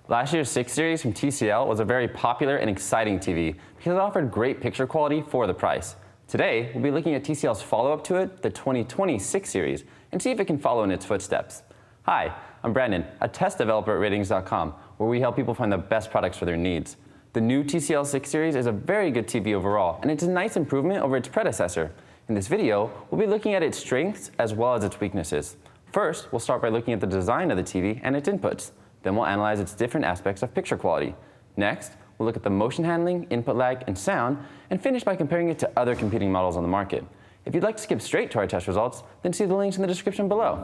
Last year's 6 Series from TCL was a very popular and exciting TV because it offered great picture quality for the price. Today, we'll be looking at TCL's follow-up to it, the 2020 6 Series, and see if it can follow in its footsteps. Hi, I'm Brandon, a test developer at Ratings.com, where we help people find the best products for their needs. The new TCL 6 Series is a very good TV overall, and it's a nice improvement over its predecessor. In this video, we'll be looking at its strengths as well as its weaknesses. First, we'll start by looking at the design of the TV and its inputs. Then we'll analyze its different aspects of picture quality. Next, we'll look at the motion handling, input lag, and sound, and finish by comparing it to other competing models on the market. If you'd like to skip straight to our test results, then see the links in the description below.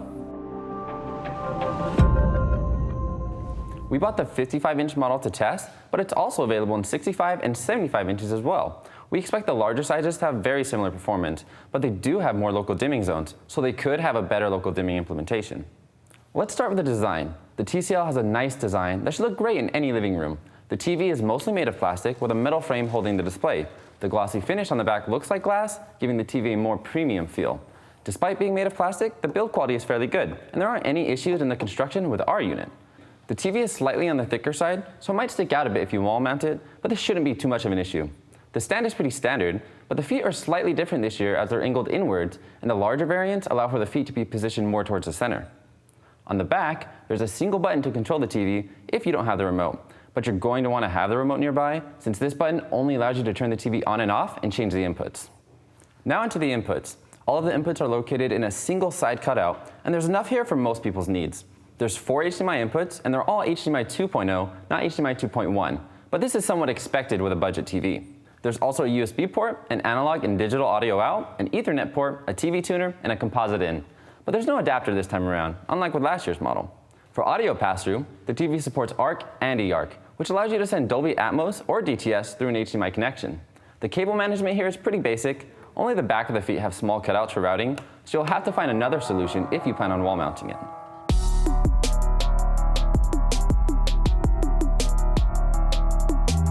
We bought the 55-inch model to test, but it's also available in 65 and 75 inches as well. We expect the larger sizes to have very similar performance, but they do have more local dimming zones, so they could have a better local dimming implementation. Let's start with the design. The TCL has a nice design that should look great in any living room. The TV is mostly made of plastic with a metal frame holding the display. The glossy finish on the back looks like glass, giving the TV a more premium feel. Despite being made of plastic, the build quality is fairly good, and there aren't any issues in the construction with our unit. The TV is slightly on the thicker side, so it might stick out a bit if you wall mount it, but this shouldn't be too much of an issue. The stand is pretty standard, but the feet are slightly different this year as they're angled inwards, and the larger variants allow for the feet to be positioned more towards the center. On the back, there's a single button to control the TV if you don't have the remote, but you're going to want to have the remote nearby since this button only allows you to turn the TV on and off and change the inputs. Now into the inputs. All of the inputs are located in a single side cutout, and there's enough here for most people's needs. There's 4 HDMI inputs, and they're all HDMI 2.0, not HDMI 2.1, but this is somewhat expected with a budget TV. There's also a USB port, an analog and digital audio out, an Ethernet port, a TV tuner, and a composite in. But there's no adapter this time around, unlike with last year's model. For audio pass-through, the TV supports ARC and eARC, which allows you to send Dolby Atmos or DTS through an HDMI connection. The cable management here is pretty basic. Only the back of the feet have small cutouts for routing, so you'll have to find another solution if you plan on wall mounting it.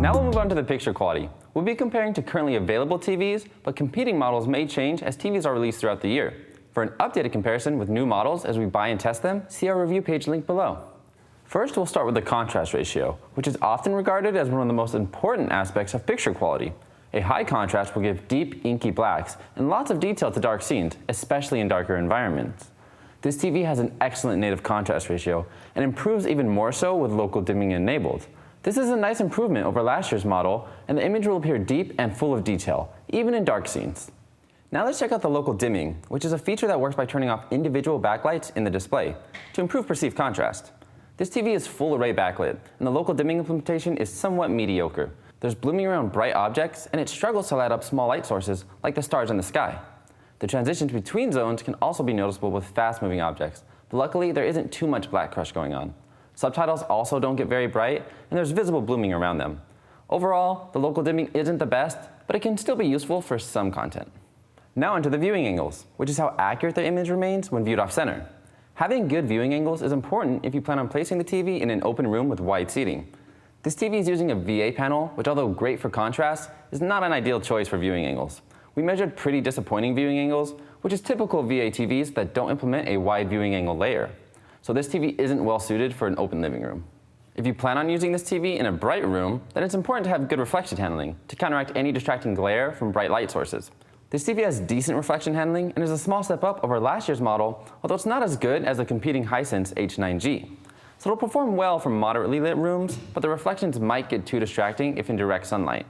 Now we'll move on to the picture quality. We'll be comparing to currently available TVs, but competing models may change as TVs are released throughout the year. For an updated comparison with new models as we buy and test them, see our review page linked below. First, we'll start with the contrast ratio, which is often regarded as one of the most important aspects of picture quality. A high contrast will give deep, inky blacks and lots of detail to dark scenes, especially in darker environments. This TV has an excellent native contrast ratio and improves even more so with local dimming enabled. This is a nice improvement over last year's model, and the image will appear deep and full of detail, even in dark scenes. Now let's check out the local dimming, which is a feature that works by turning off individual backlights in the display to improve perceived contrast. This TV is full array backlit, and the local dimming implementation is somewhat mediocre. There's blooming around bright objects, and it struggles to light up small light sources like the stars in the sky. The transitions between zones can also be noticeable with fast-moving objects, but luckily there isn't too much black crush going on. Subtitles also don't get very bright, and there's visible blooming around them. Overall, the local dimming isn't the best, but it can still be useful for some content. Now onto the viewing angles, which is how accurate the image remains when viewed off-center. Having good viewing angles is important if you plan on placing the TV in an open room with wide seating. This TV is using a VA panel, which although great for contrast, is not an ideal choice for viewing angles. We measured pretty disappointing viewing angles, which is typical of VA TVs that don't implement a wide viewing angle layer. So this TV isn't well suited for an open living room. If you plan on using this TV in a bright room, then it's important to have good reflection handling to counteract any distracting glare from bright light sources. This TV has decent reflection handling and is a small step up over last year's model, although it's not as good as the competing Hisense H9G. So it'll perform well for moderately lit rooms, but the reflections might get too distracting if in direct sunlight.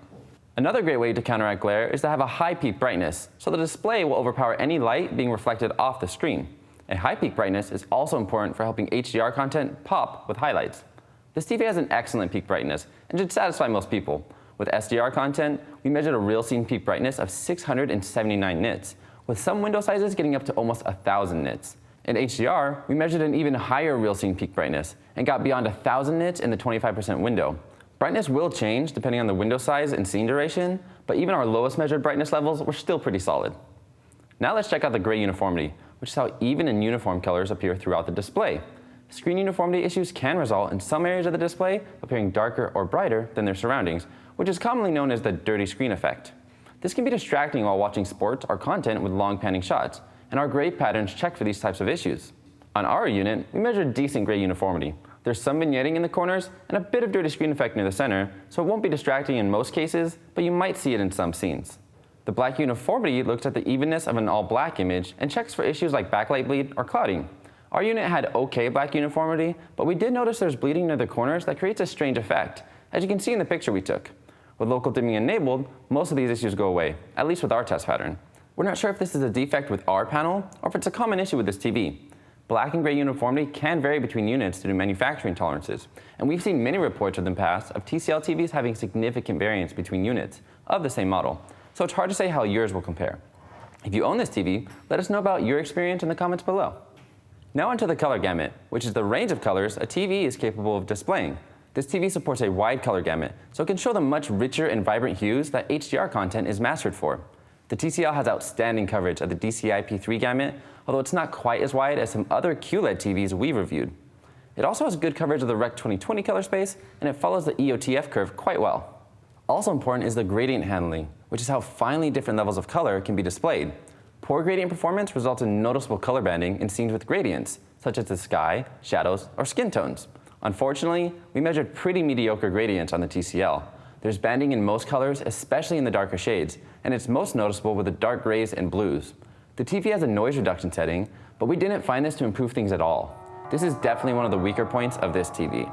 Another great way to counteract glare is to have a high peak brightness, so the display will overpower any light being reflected off the screen. A high peak brightness is also important for helping HDR content pop with highlights. This TV has an excellent peak brightness and should satisfy most people. With SDR content, we measured a real scene peak brightness of 679 nits, with some window sizes getting up to almost 1,000 nits. In HDR, we measured an even higher real scene peak brightness and got beyond 1,000 nits in the 25% window. Brightness will change depending on the window size and scene duration, but even our lowest measured brightness levels were still pretty solid. Now let's check out the gray uniformity, which is how even and uniform colors appear throughout the display. Screen uniformity issues can result in some areas of the display appearing darker or brighter than their surroundings, which is commonly known as the dirty screen effect. This can be distracting while watching sports or content with long panning shots, and our gray patterns check for these types of issues. On our unit, we measured decent gray uniformity. There's some vignetting in the corners and a bit of dirty screen effect near the center, so it won't be distracting in most cases, but you might see it in some scenes. The black uniformity looks at the evenness of an all-black image and checks for issues like backlight bleed or clouding. Our unit had okay black uniformity, but we did notice there's bleeding near the corners that creates a strange effect, as you can see in the picture we took. With local dimming enabled, most of these issues go away, at least with our test pattern. We're not sure if this is a defect with our panel or if it's a common issue with this TV. Black and gray uniformity can vary between units due to manufacturing tolerances, and we've seen many reports in the past of TCL TVs having significant variance between units of the same model, so it's hard to say how yours will compare. If you own this TV, let us know about your experience in the comments below. Now onto the color gamut, which is the range of colors a TV is capable of displaying. This TV supports a wide color gamut, so it can show the much richer and vibrant hues that HDR content is mastered for. The TCL has outstanding coverage of the DCI-P3 gamut, although it's not quite as wide as some other QLED TVs we reviewed. It also has good coverage of the Rec 2020 color space, and it follows the EOTF curve quite well. Also important is the gradient handling, which is how finely different levels of color can be displayed. Poor gradient performance results in noticeable color banding in scenes with gradients, such as the sky, shadows, or skin tones. Unfortunately, we measured pretty mediocre gradients on the TCL. There's banding in most colors, especially in the darker shades, and it's most noticeable with the dark grays and blues. The TV has a noise reduction setting, but we didn't find this to improve things at all. This is definitely one of the weaker points of this TV.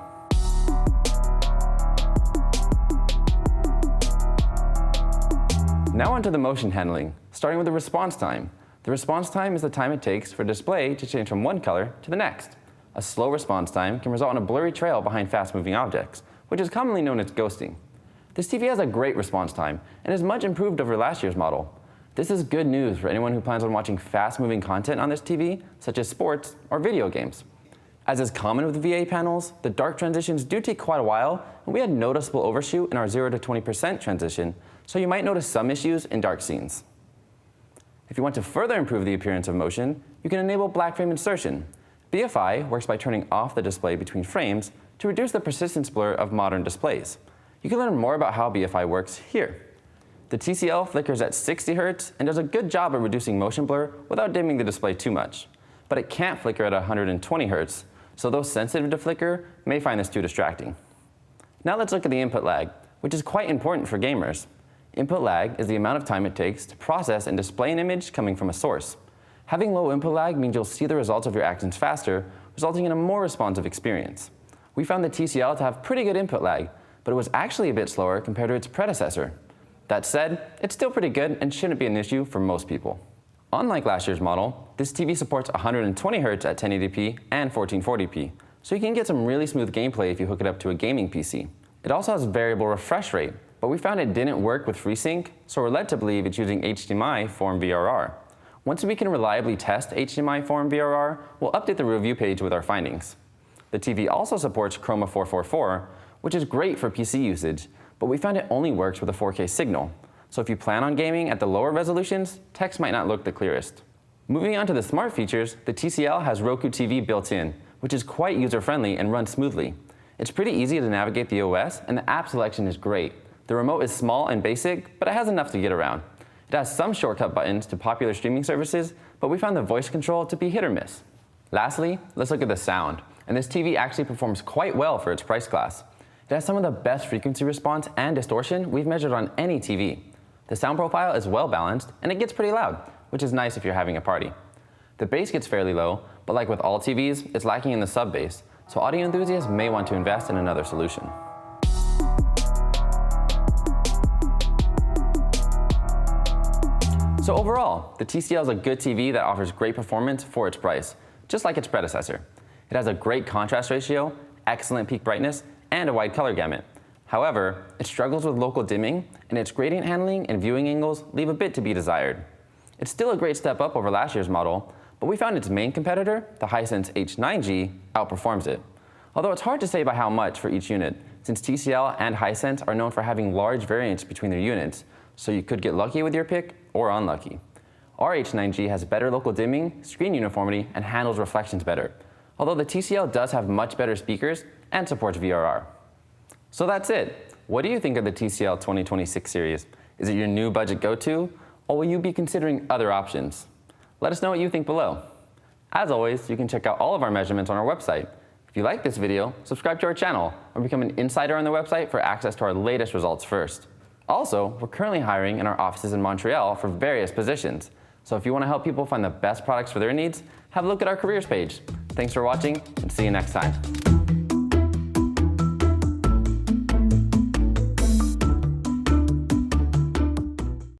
Now onto the motion handling, starting with the response time. The response time is the time it takes for a display to change from one color to the next. A slow response time can result in a blurry trail behind fast-moving objects, which is commonly known as ghosting. This TV has a great response time and is much improved over last year's model. This is good news for anyone who plans on watching fast-moving content on this TV, such as sports or video games. As is common with VA panels, the dark transitions do take quite a while, and we had noticeable overshoot in our 0 to 20% transition, so you might notice some issues in dark scenes. If you want to further improve the appearance of motion, you can enable black frame insertion. BFI works by turning off the display between frames to reduce the persistence blur of modern displays. You can learn more about how BFI works here. The TCL flickers at 60 Hz and does a good job of reducing motion blur without dimming the display too much. But it can't flicker at 120 Hz, so those sensitive to flicker may find this too distracting. Now let's look at the input lag, which is quite important for gamers. Input lag is the amount of time it takes to process and display an image coming from a source. Having low input lag means you'll see the results of your actions faster, resulting in a more responsive experience. We found the TCL to have pretty good input lag, but it was actually a bit slower compared to its predecessor. That said, it's still pretty good and shouldn't be an issue for most people. Unlike last year's model, this TV supports 120 Hz at 1080p and 1440p, so you can get some really smooth gameplay if you hook it up to a gaming PC. It also has variable refresh rate, but we found it didn't work with FreeSync, so we're led to believe it's using HDMI Form VRR. Once we can reliably test HDMI Form VRR, we'll update the review page with our findings. The TV also supports Chroma 444, which is great for PC usage, but we found it only works with a 4K signal. So if you plan on gaming at the lower resolutions, text might not look the clearest. Moving on to the smart features, the TCL has Roku TV built in, which is quite user-friendly and runs smoothly. It's pretty easy to navigate the OS, and the app selection is great. The remote is small and basic, but it has enough to get around. It has some shortcut buttons to popular streaming services, but we found the voice control to be hit or miss. Lastly, let's look at the sound, and this TV actually performs quite well for its price class. It has some of the best frequency response and distortion we've measured on any TV. The sound profile is well balanced, and it gets pretty loud, which is nice if you're having a party. The bass gets fairly low, but like with all TVs, it's lacking in the sub-bass, so audio enthusiasts may want to invest in another solution. So overall, the TCL is a good TV that offers great performance for its price, just like its predecessor. It has a great contrast ratio, excellent peak brightness, and a wide color gamut. However, it struggles with local dimming, and its gradient handling and viewing angles leave a bit to be desired. It's still a great step up over last year's model, but we found its main competitor, the Hisense H9G, outperforms it. Although it's hard to say by how much for each unit, since TCL and Hisense are known for having large variance between their units, so you could get lucky with your pick or unlucky. Our H9G has better local dimming, screen uniformity, and handles reflections better, although the TCL does have much better speakers and supports VRR. So that's it. What do you think of the TCL 2026 series? Is it your new budget go-to, or will you be considering other options? Let us know what you think below. As always, you can check out all of our measurements on our website. If you like this video, subscribe to our channel or become an insider on the website for access to our latest results first. Also, we're currently hiring in our offices in Montreal for various positions. So if you want to help people find the best products for their needs, have a look at our careers page. Thanks for watching, and see you next time.